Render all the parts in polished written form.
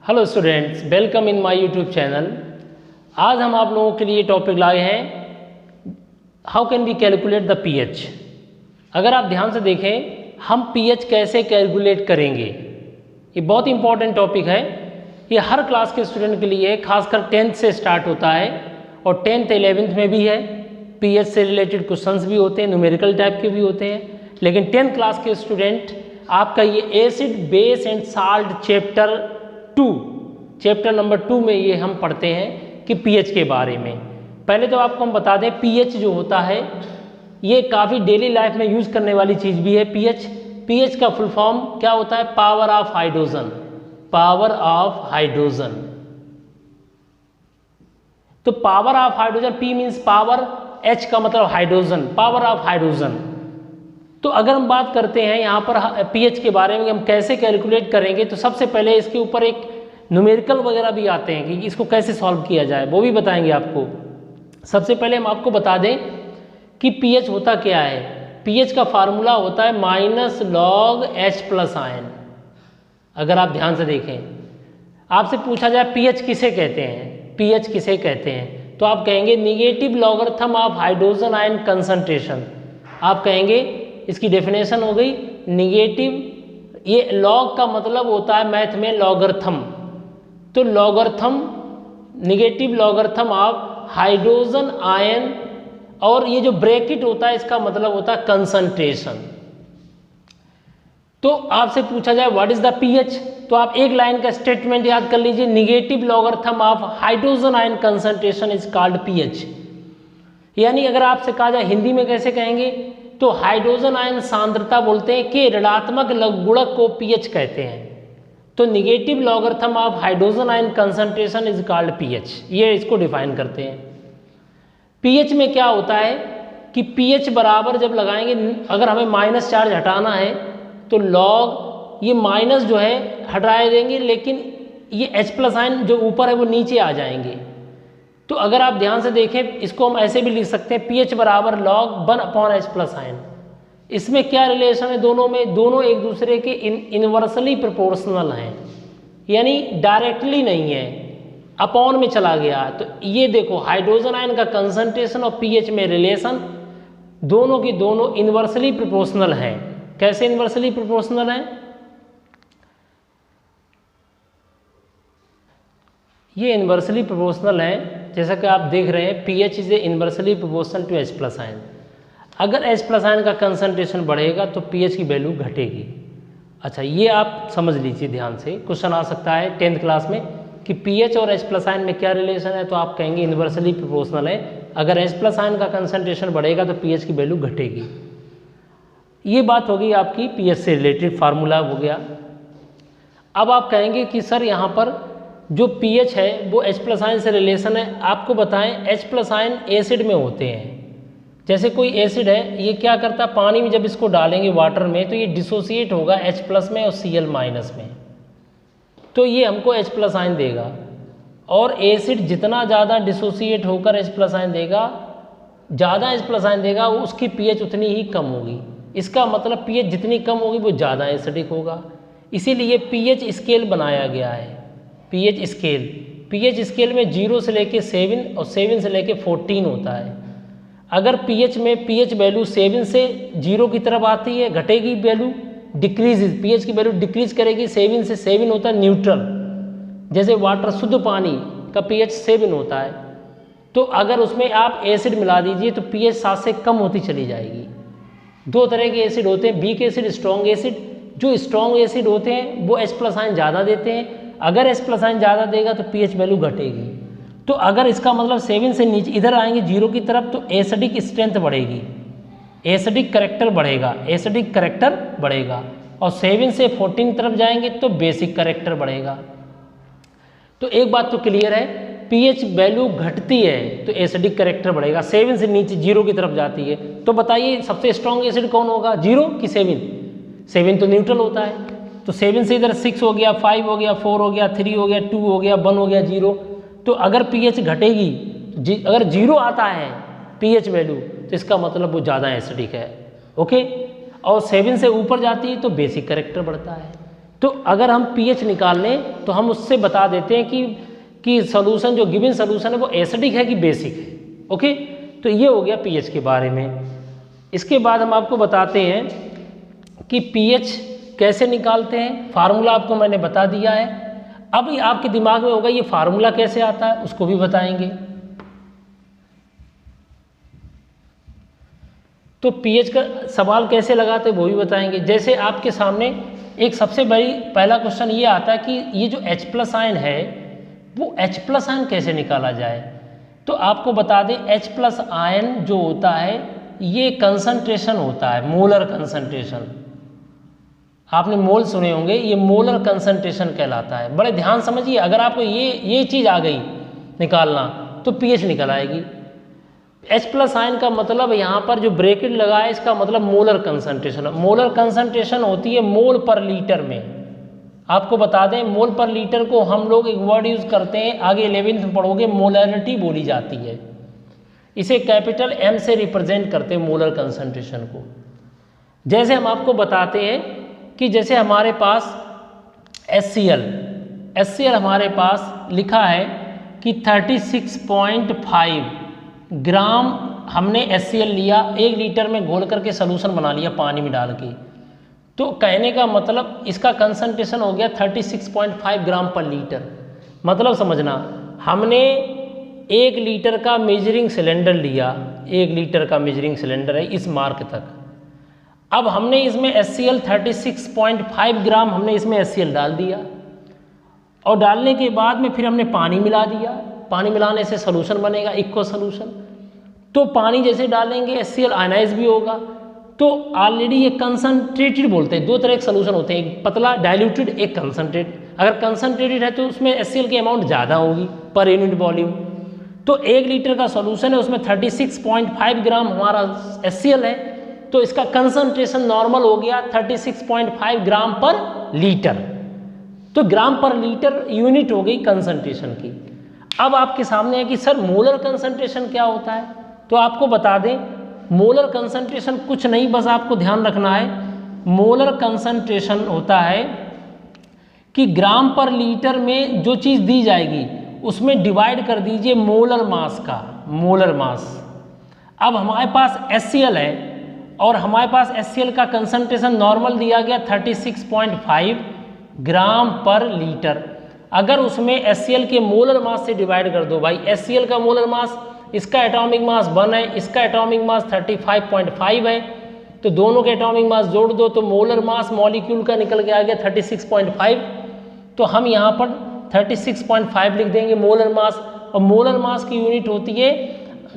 Hello students, welcome in my YouTube channel. आज हम आप लोगों के लिए टॉपिक लाए हैं how can we calculate the pH. अगर आप ध्यान से देखें, हम पीएच कैसे कैलकुलेट करेंगे, ये बहुत इंपॉर्टेंट टॉपिक है। ये हर क्लास के स्टूडेंट के लिए, खासकर 10th से स्टार्ट होता है और 10th 11th में भी है। पीएच से रिलेटेड क्वेश्चंस भी होते हैं, न्यूमेरिकल टाइप के भी होते हैं, लेकिन 10th क्लास के स्टूडेंट आपका ये acid base and salt chapter number 2 में ये हम पढ़ते हैं कि पीएच के बारे में। पहले तो आपको हम बता दें, पीएच जो होता है ये काफ़ी डेली लाइफ में यूज़ करने वाली चीज़ भी है। पीएच का फुल फॉर्म क्या होता है? Power of hydrogen. Power of hydrogen. तो power of hydrogen, P means power, H का मतलब हाइड्रोजन, पावर ऑफ हाइड्रोजन। तो अगर हम बात करते हैं यहाँ पर पीएच के बारे में, हम कैसे कैलकुलेट करेंगे, तो सबसे पहले इसके ऊपर एक न्यूमेरिकल वगैरह भी आते हैं कि इसको कैसे सॉल्व किया जाए, वो भी बताएंगे आपको। सबसे पहले हम आपको बता दें कि पीएच होता क्या है। पीएच का फार्मूला होता है -log H+आयन। अगर आप ध्यान से देखें, आपसे पूछा जाए पीएच किसे कहते हैं, पीएच किसे कहते हैं, तो आप कहेंगे negative logarithm of hydrogen ion concentration. आप कहेंगे, इसकी डेफिनेशन हो गई निगेटिव, ये लॉग का मतलब होता है मैथ में लॉगरिथम, तो logarithm, negative logarithm of hydrogen ion, और ये जो ब्रैकेट होता है इसका मतलब होता है कंसंट्रेशन। तो आपसे पूछा जाए व्हाट इज द पीएच, तो आप एक लाइन का स्टेटमेंट याद कर लीजिए, negative logarithm of hydrogen ion concentration is called pH. यानी अगर आपसे कहा जाए हिंदी में कैसे कहेंगे, तो हाइड्रोजन आयन सांद्रता बोलते हैं कि ऋणात्मक लघुगुणक को पीएच कहते हैं। तो negative logarithm of hydrogen ion concentration is called pH, ये इसको डिफाइन करते हैं। पीएच में क्या होता है कि पीएच बराबर जब लगाएंगे, अगर हमें माइनस चार्ज हटाना है तो लॉग, ये माइनस जो है हटा देंगे, लेकिन ये H+ आयन जो ऊपर है वो नीचे आ जाएंगे। तो अगर आप ध्यान से देखें, इसको हम ऐसे भी लिख सकते हैं, पीएच बराबर log 1/H+ आयन। इसमें क्या रिलेशन है दोनों में? दोनों एक दूसरे के इनवर्सली प्रोपोर्शनल हैं, यानी डायरेक्टली नहीं है, अपॉन में चला गया। तो ये देखो, हाइड्रोजन आयन का कंसंट्रेशन और पीएच में रिलेशन दोनों की दोनों इनवर्सली प्रोपोर्शनल हैं। कैसे इनवर्सली प्रोपोर्शनल हैं? ये इनवर्सली प्रोपोर्शनल है, जैसा कि आप देख रहे हैं, pH is inversely proportional to H+ ion. अगर H+ आयन का कंसंट्रेशन बढ़ेगा तो पीएच की वैल्यू घटेगी। अच्छा, ये आप समझ लीजिए ध्यान से, क्वेश्चन आ सकता है 10th क्लास में कि पीएच और H+ आयन में क्या रिलेशन है, तो आप कहेंगे इनवर्सली प्रोपोर्शनल है। अगर H+ आयन का कंसंट्रेशन बढ़ेगा तो पीएच की वैल्यू घटेगी। ये बात होगी आपकी पीएच से रिलेटेड, फार्मूला हो गया। अब आप कहेंगे कि सर यहाँ पर जो पीएच है वो H+ आयन से रिलेशन है, आपको बताएं H+ आयन एसिड में होते हैं। जैसे कोई एसिड है, ये क्या करता है, पानी में जब इसको डालेंगे वाटर में, तो ये डिसोसिएट होगा H+ में और Cl- में, तो ये हमको H+ आयन देगा। और एसिड जितना ज़्यादा डिसोसिएट होकर H+ आयन देगा, ज़्यादा H+ आयन देगा, उसकी पीएच उतनी ही कम होगी। इसका मतलब पीएच जितनी कम होगी वो ज़्यादा एसिडिक होगा। इसीलिए पीएच स्केल बनाया गया है। पीएच स्केल में 0 से लेके 7 और 7 से लेके 14 होता है। अगर पीएच में पीएच वैल्यू 7 से 0 की तरफ आती है, घटेगी वैल्यू, डिक्रीज, पीएच की वैल्यू डिक्रीज करेगी। 7 से 7 होता है न्यूट्रल, जैसे वाटर, शुद्ध पानी का पीएच 7 होता है। तो अगर उसमें आप एसिड मिला दीजिए तो पीएच 7 से कम होती चली जाएगी। दो तरह के एसिड होते हैं, वीक एसिड, स्ट्रॉन्ग एसिड। जो स्ट्रॉन्ग एसिड होते हैं वो H+ आयन ज़्यादा देते हैं। अगर H+ आयन ज़्यादा देगा तो पीएच वैल्यू घटेगी। तो अगर इसका मतलब 7 से नीचे इधर आएंगे 0 की तरफ, तो एसिडिक स्ट्रेंथ बढ़ेगी, एसिडिक करेक्टर बढ़ेगा, एसिडिक करेक्टर बढ़ेगा। और 7 से 14 तरफ जाएंगे तो बेसिक करेक्टर बढ़ेगा। तो एक बात तो क्लियर है, पीएच वैल्यू घटती है तो एसिडिक करेक्टर बढ़ेगा, 7 से नीचे 0 की तरफ जाती है। तो बताइए सबसे स्ट्रॉन्ग एसिड कौन होगा, 0 कि 7? 7 तो न्यूट्रल होता है। तो 7 से इधर 6 हो गया, 5 हो गया, 4 हो गया, 3 हो गया, 2 हो गया, 1 हो गया, 0। तो अगर पीएच घटेगी, अगर 0 आता है पीएच वैल्यू, तो इसका मतलब वो ज़्यादा एसिडिक है। ओके, और 7 से ऊपर जाती है तो बेसिक करेक्टर बढ़ता है। तो अगर हम pH निकाल लें तो हम उससे बता देते हैं कि सॉल्यूशन जो गिवन सॉल्यूशन है वो एसिडिक है कि बेसिक है। ओके, तो ये हो गया pH के बारे में। इसके बाद हम आपको बताते हैं कि pH कैसे निकालते हैं। फार्मूला आपको मैंने बता दिया है। अब ये आपके दिमाग में होगा ये फार्मूला कैसे आता है, उसको भी बताएंगे। तो pH का सवाल कैसे लगाते हैं वो भी बताएंगे। जैसे आपके सामने एक सबसे बड़ी पहला क्वेश्चन ये आता है कि ये जो H+ आयन है वो H+ आयन कैसे निकाला जाए। तो आपको बता दें H+ आयन जो होता है ये कंसंट्रेशन होता है, मोलर कंसंट्रेशन। आपने मोल सुने होंगे, ये मोलर कंसंट्रेशन कहलाता है। बड़े ध्यान समझिए, अगर आपको ये चीज़ आ गई निकालना तो pH निकल आएगी। H+ आयन का मतलब यहाँ पर जो ब्रैकेट लगा है इसका मतलब मोलर कंसंट्रेशन। मोलर कंसंट्रेशन होती है मोल पर लीटर में। आपको बता दें मोल पर लीटर को हम लोग एक वर्ड यूज करते हैं, आगे 11th में पढ़ोगे, मोलैरिटी बोली जाती है। इसे कैपिटल M से रिप्रेजेंट करते हैं मोलर कंसंट्रेशन को। जैसे हम आपको बताते हैं कि जैसे हमारे पास HCl हमारे पास लिखा है कि 36.5 ग्राम हमने HCl लिया, 1 लीटर में घोल करके सॉल्यूशन बना लिया पानी में डाल के। तो कहने का मतलब इसका कंसंट्रेशन हो गया 36.5 ग्राम पर लीटर। मतलब समझना, हमने 1 लीटर का मेजरिंग सिलेंडर लिया, 1 लीटर का मेजरिंग सिलेंडर है इस मार्क तक। अब हमने इसमें HCl 36.5 ग्राम हमने इसमें HCl डाल दिया और डालने के बाद में फिर हमने पानी मिला दिया। पानी मिलाने से सॉल्यूशन बनेगा, इक्वस सॉल्यूशन। तो पानी जैसे डालेंगे HCl आयनाइज भी होगा। तो ऑलरेडी ये कंसंट्रेटेड बोलते हैं। 2 तरह के सॉल्यूशन होते हैं, एक पतला डाइल्यूटेड, एक कंसंट्रेट। अगर कंसंट्रेटेड है तो उसमें HCl की अमाउंट ज़्यादा होगी पर यूनिट वॉल्यूम। तो 1 लीटर का सॉल्यूशन है, उसमें 36.5 ग्राम हमारा HCl है, तो इसका कंसंट्रेशन नॉर्मल हो गया 36.5 ग्राम पर लीटर। तो ग्राम पर लीटर यूनिट हो गई कंसंट्रेशन की। अब आपके सामने है कि सर मोलर कंसंट्रेशन क्या होता है। तो आपको बता दें मोलर कंसंट्रेशन कुछ नहीं, बस आपको ध्यान रखना है। मोलर कंसंट्रेशन होता है कि ग्राम पर लीटर में जो चीज़ दी जाएगी उसमें डिवाइड कर दीजिए मोलर मास का, मोलर मास। अब हमारे पास HCl है और हमारे पास HCl का कंसंट्रेशन नॉर्मल दिया गया 36.5 ग्राम पर लीटर। अगर उसमें HCl के मोलर मास से डिवाइड कर दो, भाई HCl का मोलर मास, इसका एटॉमिक मास 1 है, इसका एटॉमिक मास 35.5 है, तो दोनों के एटॉमिक मास जोड़ दो तो मोलर मास मॉलिक्यूल का निकल के आ गया 36.5। तो हम यहाँ पर 36.5 लिख देंगे मोलर मास। और मोलर मास की यूनिट होती है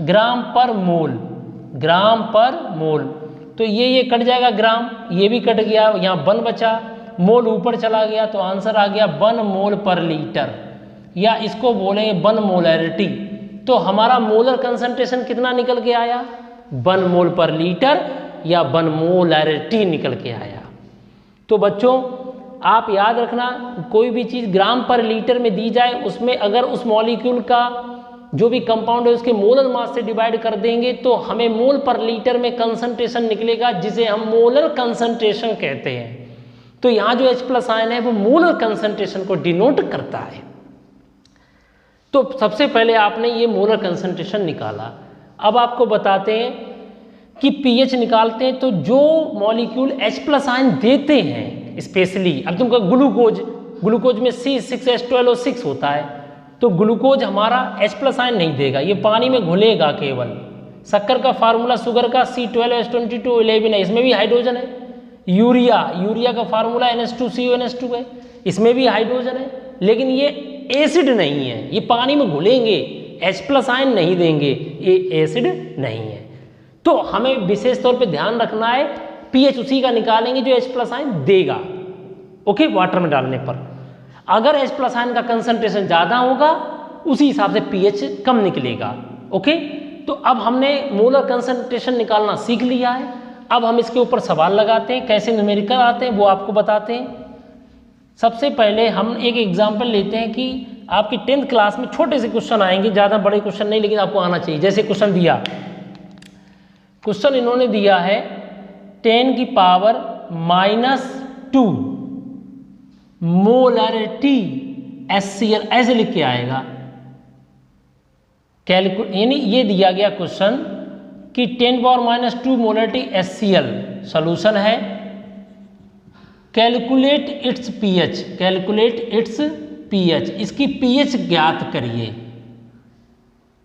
ग्राम पर मोल, ग्राम पर मोल। तो ये कट जाएगा ग्राम, ये भी कट गया, यहाँ 1 बचा, मोल ऊपर चला गया, तो आंसर आ गया 1 मोल पर लीटर, या इसको बोलेंगे 1 मोलैरिटी। तो हमारा मोलर कंसंट्रेशन कितना निकल के आया, 1 मोल पर लीटर या 1 मोलैरिटी निकल के आया। तो बच्चों आप याद रखना, कोई भी चीज़ ग्राम पर लीटर में दी जाए उसमें अगर उस मॉलिक्यूल का जो भी कंपाउंड है उसके मोलर मास से डिवाइड कर देंगे तो हमें मोल पर लीटर में कंसंट्रेशन निकलेगा, जिसे हम मोलर कंसंट्रेशन कहते हैं। तो यहाँ जो H+ आयन है वो मोलर कंसंट्रेशन को डिनोट करता है। तो सबसे पहले आपने ये मोलर कंसंट्रेशन निकाला। अब आपको बताते हैं कि pH निकालते हैं तो जो मॉलिक्यूल H+ आयन देते हैं स्पेशली, अब तुमका ग्लूकोज में C6H12O6 होता है, तो ग्लूकोज हमारा H+ आयन नहीं देगा, ये पानी में घुलेगा केवल। शक्कर का फार्मूला शुगर का C12H22O11 है, इसमें भी हाइड्रोजन है। यूरिया का फार्मूला NH2CONH2 है, इसमें भी हाइड्रोजन है, लेकिन ये एसिड नहीं है, ये पानी में घुलेंगे, H+ आयन नहीं देंगे, ये एसिड नहीं है। तो हमें विशेष तौर पे ध्यान रखना है pH उसी का निकालेंगे जो H+ आयन देगा, ओके, वाटर में डालने पर। अगर H+ आयन का कंसंट्रेशन ज़्यादा होगा उसी हिसाब से pH कम निकलेगा, ओके। तो अब हमने मोलर कंसंट्रेशन निकालना सीख लिया है। अब हम इसके ऊपर सवाल लगाते हैं, कैसे न्यूमेरिकल आते हैं वो आपको बताते हैं। सबसे पहले हम एक एग्जाम्पल लेते हैं कि आपकी 10th क्लास में छोटे से क्वेश्चन आएंगे, ज़्यादा बड़े क्वेश्चन नहीं, लेकिन आपको आना चाहिए। जैसे क्वेश्चन दिया, क्वेश्चन इन्होंने दिया है 10⁻⁻2 मोलरिटी HCl ऐसे लिख के आएगा। यानी ये दिया गया क्वेश्चन कि 10⁻² मोलरिटी HCl सॉल्यूशन है, calculate its pH, calculate its pH, इसकी पीएच ज्ञात करिए।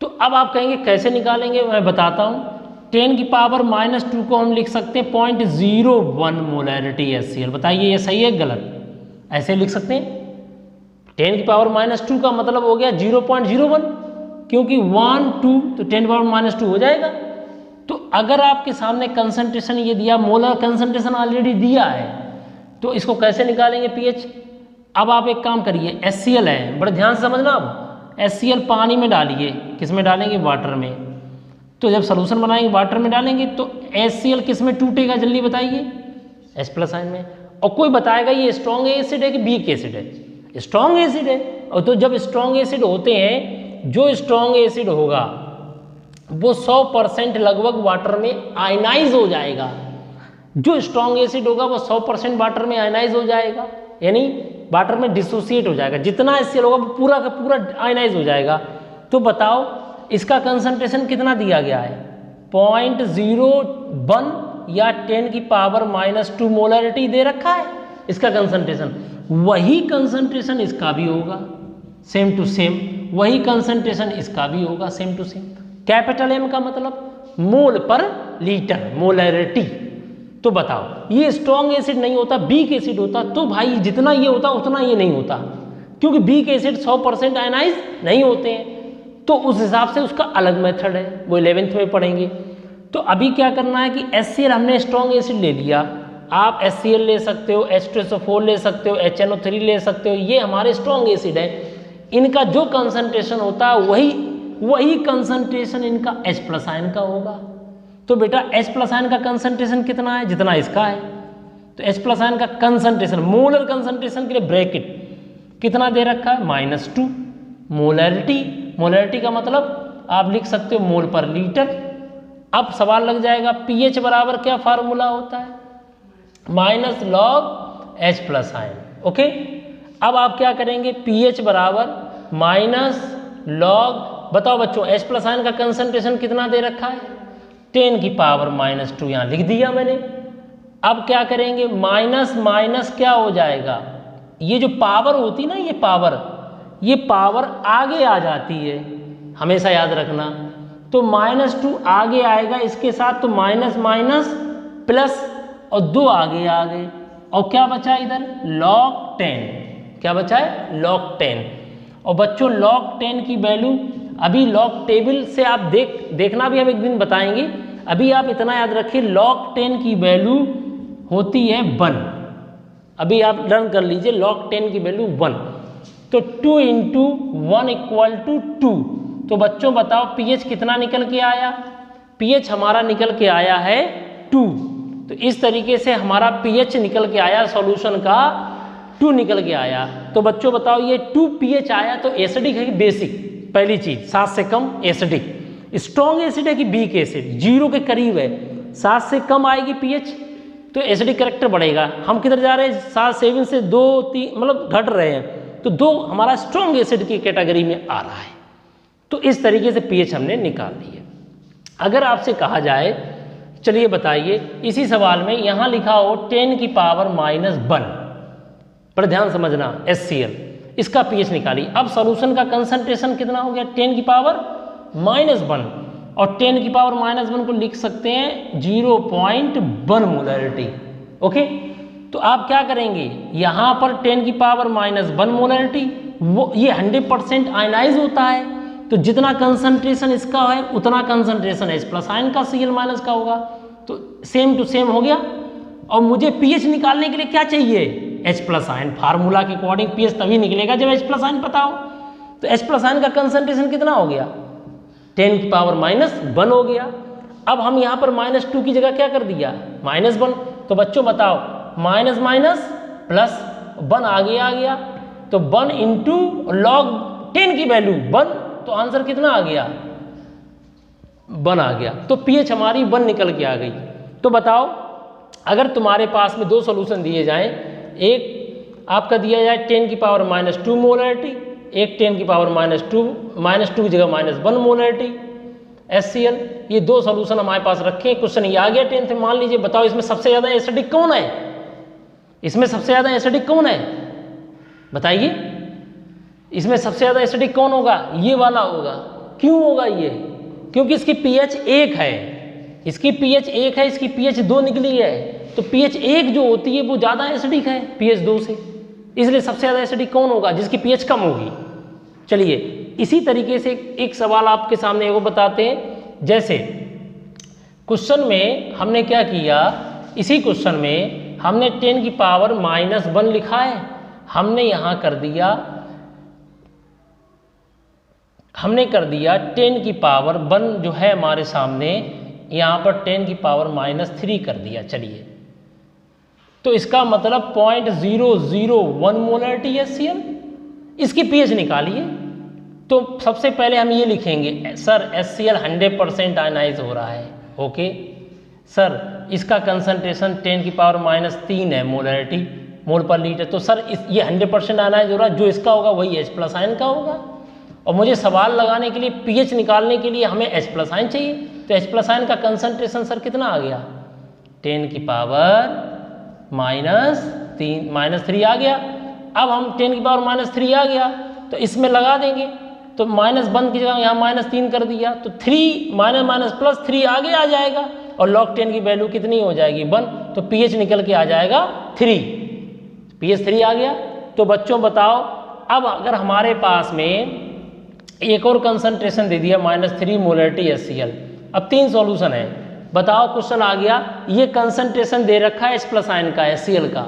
तो अब आप कहेंगे कैसे निकालेंगे, मैं बताता हूं। 10⁻² को हम लिख सकते हैं 0.01 मोलरिटी HCl। बताइए ये सही है गलत? ऐसे लिख सकते हैं। 10⁻² का मतलब हो गया 0.01, क्योंकि 1 2 तो 10⁻² हो जाएगा। तो अगर आपके सामने कंसंट्रेशन ये दिया, मोलर कंसंट्रेशन ऑलरेडी दिया है, तो इसको कैसे निकालेंगे पीएच? अब आप एक काम करिए, HCl है, बड़े ध्यान से समझना। अब HCl पानी में डालिए, किस में डालेंगे? वाटर में। तो जब सॉल्यूशन बनाएंगे वाटर में डालेंगे तो HCl किस में टूटेगा जल्दी बताइए? H+ आयन में। और कोई बताएगा ये स्ट्रॉन्ग एसिड है कि वीक एसिड है? स्ट्रॉन्ग एसिड है। और तो जब स्ट्रॉन्ग एसिड होते हैं, जो स्ट्रॉन्ग एसिड होगा वो 100% लगभग वाटर में आयनाइज हो जाएगा। जो स्ट्रॉन्ग एसिड होगा वो 100% वाटर में आयनाइज हो जाएगा, यानी वाटर में डिसोसिएट हो जाएगा। जितना HCl होगा वो पूरा का पूरा आयनाइज हो जाएगा। तो बताओ इसका कंसंट्रेशन कितना दिया गया है? 0.01 या 10⁻² मोलरिटी दे रखा है इसका कंसंट्रेशन। वही कंसंट्रेशन इसका भी होगा, सेम टू सेम। वही कंसंट्रेशन इसका भी होगा, same to same. Capital M का मतलब मोल पर लीटर, मोलरिटी। तो बताओ ये स्ट्रॉन्ग एसिड नहीं होता, वीक एसिड होता, तो भाई जितना ये होता उतना ये नहीं होता, क्योंकि वीक एसिड 100% आयनाइज नहीं होते हैं। तो उस हिसाब से उसका अलग मेथड है, वो 11th में पढ़ेंगे। तो अभी क्या करना है कि HCl हमने स्ट्रॉन्ग एसिड ले लिया, आप HCl ले सकते हो, H2SO4 ले सकते हो, HNO3 ले सकते हो, ये हमारे स्ट्रॉन्ग एसिड है। इनका जो कंसंट्रेशन होता है वही कंसंट्रेशन इनका H+ आयन का होगा। तो बेटा H+ आयन का कंसंट्रेशन कितना है? जितना इसका है। तो H+ आयन का कंसंट्रेशन, मोलर कंसंट्रेशन के लिए ब्रैकेट कितना दे रखा है? -2 मोलरिटी। मोलरिटी का मतलब आप लिख सकते हो मोल पर लीटर। अब सवाल लग जाएगा पीएच बराबर क्या फार्मूला होता है? -log H+ ion. ओके, अब आप क्या करेंगे? पीएच बराबर -log, बताओ बच्चों H+ आयन का कंसंट्रेशन कितना दे रखा है? 10⁻², यहाँ लिख दिया मैंने। अब क्या करेंगे? माइनस माइनस क्या हो जाएगा? ये जो पावर होती ना, ये पावर आगे आ जाती है, हमेशा याद रखना। तो -2 आगे आएगा इसके साथ, तो माइनस माइनस प्लस और 2 आगे आ गए, और क्या बचा इधर? log 10। क्या बचा है? log 10। और बच्चों log 10 की वैल्यू अभी log टेबल से आप देखना भी हम एक दिन बताएंगे। अभी आप इतना याद रखिए, log 10 की वैल्यू होती है 1। अभी आप लर्न कर लीजिए, log 10 की वैल्यू 1। तो 2 × 1 = 2। तो बच्चों बताओ पीएच कितना निकल के आया? पीएच हमारा निकल के आया है 2। तो इस तरीके से हमारा पीएच निकल के आया, सॉल्यूशन का 2 निकल के आया। तो बच्चों बताओ ये 2 पीएच आया तो एसिडिक है कि बेसिक? पहली चीज 7 से कम एसिडिक। स्ट्रॉन्ग एसिड है कि वीक एसिड? 0 के करीब है। 7 से कम आएगी पीएच तो एसिडिक कैरेक्टर बढ़ेगा। हम किधर जा रहे हैं? 7 से 2 3 मतलब घट रहे हैं, तो 2 हमारा स्ट्रॉन्ग एसिड की कैटेगरी में आ रहा है। तो इस तरीके से पीएच हमने निकाल ली है। अगर आपसे कहा जाए, चलिए बताइए, इसी सवाल में यहाँ लिखा हो 10⁻⁻1, पर ध्यान समझना, HCl, इसका पीएच निकालिए। अब सॉल्यूशन का कंसंट्रेशन कितना हो गया? 10⁻⁻1, और 10⁻⁻1 को लिख सकते हैं 0.1 मोलरिटी। ओके, तो आप क्या करेंगे? यहाँ पर 10⁻⁻1 मोलरिटी, वो ये 100% आयनाइज होता है, तो जितना कंसंट्रेशन इसका है उतना कंसंट्रेशन H+ आयन का Cl- का होगा। तो सेम टू सेम हो गया। और मुझे पीएच निकालने के लिए क्या चाहिए? H+ ion. फार्मूला के अकॉर्डिंग पीएच तभी निकलेगा जब H+ आयन पता हो। तो H+ आयन का कंसंट्रेशन कितना हो गया? 10⁻⁻1 हो गया। अब हम यहाँ पर -2 की जगह क्या कर दिया? -1। तो बच्चों बताओ, माइनस माइनस प्लस 1 आगे आ गया, तो 1 × log 10 की वैल्यू 1, तो आंसर कितना आ गया? 1 आ गया। तो पीएच हमारी 1 निकल के आ गई। तो बताओ, अगर तुम्हारे पास में 2 सॉल्यूशन दिए जाएं, एक आपका दिया जाए 10 की पावर -2 मोलरिटी, एक 10 की पावर -2 की जगह -1 मोलरिटी HCl। ये दो सॉल्यूशन हमारे पास रखे, क्वेश्चन ये आ गया 10th में। मान लीजिए बताओ इसमें सबसे ज़्यादा एसिडिक कौन है, इसमें सबसे ज़्यादा एसिडिक कौन है बताइए, इसमें सबसे ज़्यादा एसिडिक कौन होगा, ये वाला होगा। क्यों होगा ये, क्योंकि इसकी pH 1 है, इसकी pH 1 है, इसकी pH 2 निकली है, तो pH 1 जो होती है वो ज़्यादा एसिडिक है pH 2 से, इसलिए सबसे ज़्यादा एसिडिक कौन होगा, जिसकी pH कम होगी। चलिए इसी तरीके से एक सवाल आपके सामने वो बताते हैं। जैसे क्वेश्चन में हमने क्या किया, इसी क्वेश्चन में हमने 10 की पावर -1 लिखा है, हमने यहाँ कर दिया, हमने कर दिया 10 की पावर 1 जो है हमारे सामने, यहाँ पर 10 की पावर -3 कर दिया। चलिए तो इसका मतलब 0.001 मोलरिटी HCl, इसकी pH निकालिए। तो सबसे पहले हम ये लिखेंगे सर HCl 100% आयनाइज हो रहा है, ओके सर इसका कंसंट्रेशन 10 की पावर -3 है मोलरिटी मोल पर लीटर, तो सर ये 100% आयनाइज हो रहा है, जो इसका होगा वही H+ आयन का होगा। और मुझे सवाल लगाने के लिए pH निकालने के लिए हमें H+ आयन चाहिए, तो H+ आयन का कंसंट्रेशन सर कितना आ गया, 10 की पावर -3 आ गया। अब हम 10 की पावर -3 आ गया तो इसमें लगा देंगे, तो -1 की जगह यहाँ -3 कर दिया, तो 3 +3 आगे आ जाएगा, और log 10 की वैल्यू कितनी हो जाएगी 1, तो pH निकल के आ जाएगा 3, pH 3 आ गया। तो बच्चों बताओ, अब अगर हमारे पास में एक और कंसंट्रेशन दे दिया -3 मोलरिटी HCl, अब 3 सॉल्यूशन है, बताओ क्वेश्चन आ गया, ये कंसंट्रेशन दे रखा है H+ आयन का HCl का,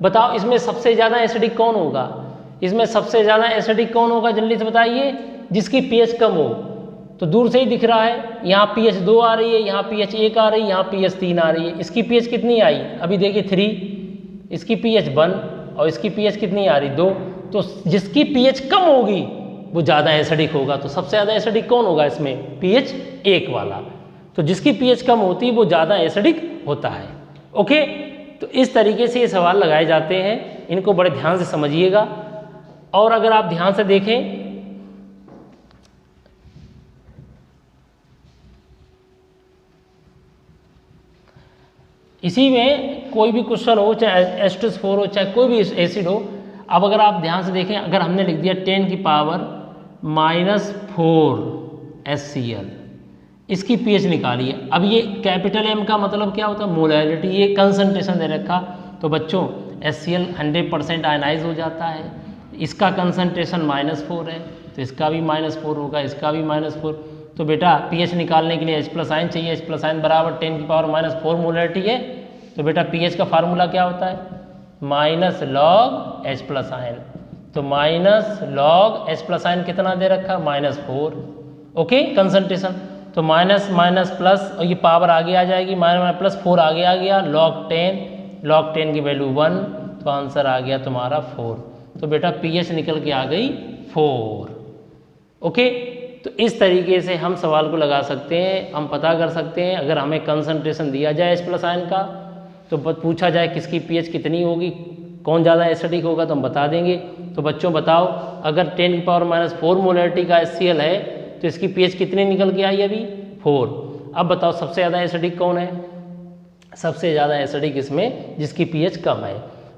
बताओ इसमें सबसे ज़्यादा एसिडिक कौन होगा, इसमें सबसे ज़्यादा एसिडिक कौन होगा जल्दी से बताइए, जिसकी pH कम हो। तो दूर से ही दिख रहा है, यहाँ pH 2 आ रही है, यहाँ pH 1 आ रही है, यहाँ pH 3 आ रही है, इसकी pH कितनी आई अभी देखिए 3, इसकी pH 1 और इसकी pH कितनी आ रही 2, तो जिसकी pH कम होगी वो ज़्यादा एसिडिक होगा। तो सबसे ज़्यादा एसिडिक कौन होगा इसमें, pH 1 वाला, तो जिसकी pH कम होती है वो ज़्यादा एसिडिक होता है। ओके, तो इस तरीके से ये सवाल लगाए जाते हैं, इनको बड़े ध्यान से समझिएगा। और अगर आप ध्यान से देखें इसी में कोई भी क्वेश्चन हो, चाहे H2SO4 हो, चाहे कोई भी एसिड हो, अब अगर आप ध्यान से देखें, अगर हमने लिख दिया 10 की पावर -4 HCl, इसकी pH निकालिए। अब ये कैपिटल M का मतलब क्या होता है, मोलैरिटी, ये कंसंट्रेशन दे रखा, तो बच्चों HCl 100% आयनाइज हो जाता है, इसका कंसंट्रेशन -4 है, तो इसका भी -4 होगा, इसका भी -4। तो बेटा pH निकालने के लिए H+ आयन चाहिए, H+ आयन बराबर 10 की पावर -4 मोलरिटी है, तो बेटा pH का फार्मूला क्या होता है, -log H+ आयन, तो -log H+ आयन कितना दे रखा, -4, ओके कंसंट्रेशन, तो माइनस प्लस, और ये पावर आगे आ जाएगी, -+4 आगे आ गया, log 10 की वैल्यू 1, तो आंसर आ गया तुम्हारा 4। तो बेटा pH निकल के आ गई 4। ओके, तो इस तरीके से हम सवाल को लगा सकते हैं, हम पता कर सकते हैं। अगर हमें कंसंट्रेशन दिया जाए H+ आयन का, तो पूछा जाए किसकी pH कितनी होगी, कौन ज़्यादा एसिडिक होगा, तो हम बता देंगे। तो बच्चों बताओ, अगर 10 की पावर -4 मोलरिटी का HCl है, तो इसकी pH कितनी निकल के आई अभी 4। अब बताओ सबसे ज़्यादा एसिडिक कौन है, सबसे ज़्यादा एसिडिक इसमें जिसकी pH कम है।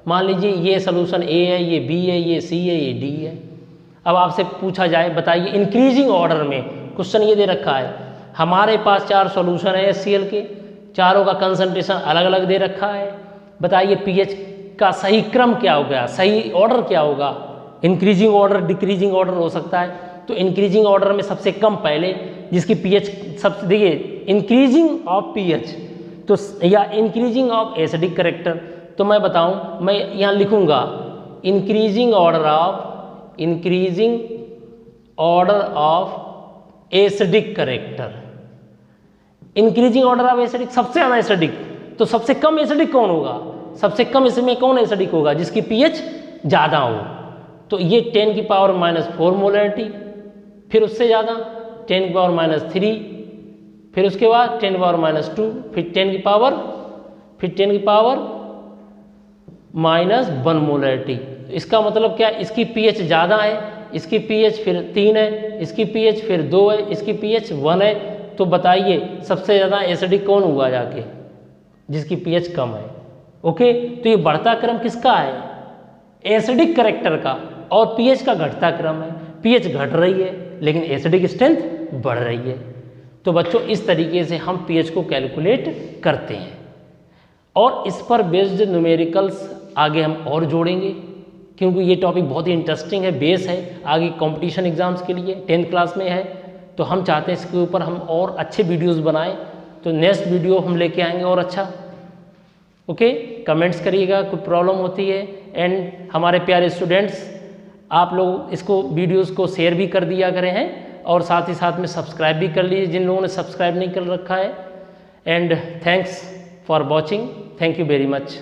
मान लीजिए ये सोल्यूशन A है, ये B है, ये C है, ये D है। अब आपसे पूछा जाए, बताइए इंक्रीजिंग ऑर्डर में, क्वेश्चन ये दे रखा है, हमारे पास 4 सॉल्यूशन है HCl के, चारों का कंसंट्रेशन अलग अलग दे रखा है, बताइए pH का सही क्रम क्या होगा, सही ऑर्डर क्या होगा, इंक्रीजिंग ऑर्डर, डिक्रीजिंग ऑर्डर हो सकता है। तो इंक्रीजिंग ऑर्डर में सबसे कम पहले, जिसकी pH सबसे, देखिए इंक्रीजिंग ऑफ pH, तो या इंक्रीजिंग ऑफ एसिडिक करेक्टर, तो मैं बताऊं, मैं यहाँ लिखूंगा increasing order of acidic character, increasing order of acidic, सबसे ज़्यादा एसिडिक, तो सबसे कम एसिडिक कौन होगा, सबसे कम इसमें कौन एसिडिक होगा, जिसकी pH ज़्यादा हो। तो ये 10 की पावर -4 मोलरिटी, फिर उससे ज़्यादा 10 की पावर -3, फिर उसके बाद 10 की पावर -2, फिर 10 की पावर -1 मोलरिटी, इसका मतलब क्या, इसकी pH ज़्यादा है, इसकी pH फिर 3 है, इसकी pH फिर 2 है, इसकी pH 1 है, तो बताइए सबसे ज़्यादा एसिडिक कौन हुआ जाके, जिसकी pH कम है। ओके, तो ये बढ़ता क्रम किसका है, एसिडिक करेक्टर का, और pH का घटता क्रम है। pH घट रही है लेकिन एसिडिक स्ट्रेंथ बढ़ रही है। तो बच्चों इस तरीके से हम pH को कैलकुलेट करते हैं, और इस पर बेस्ड न्यूमेरिकल्स आगे हम और जोड़ेंगे, क्योंकि ये टॉपिक बहुत ही इंटरेस्टिंग है, बेस है आगे कंपटीशन एग्जाम्स के लिए, 10th क्लास में है। तो हम चाहते हैं इसके ऊपर हम और अच्छे वीडियोस बनाएं, तो नेक्स्ट वीडियो हम लेके आएंगे और अच्छा। ओके, कमेंट्स करिएगा कोई प्रॉब्लम होती है। एंड हमारे प्यारे स्टूडेंट्स, आप लोग इसको वीडियोस को शेयर भी कर दिया करें हैं, और साथ ही साथ में सब्सक्राइब भी कर लीजिए जिन लोगों ने सब्सक्राइब नहीं कर रखा है। And thanks for watching, thank you very much.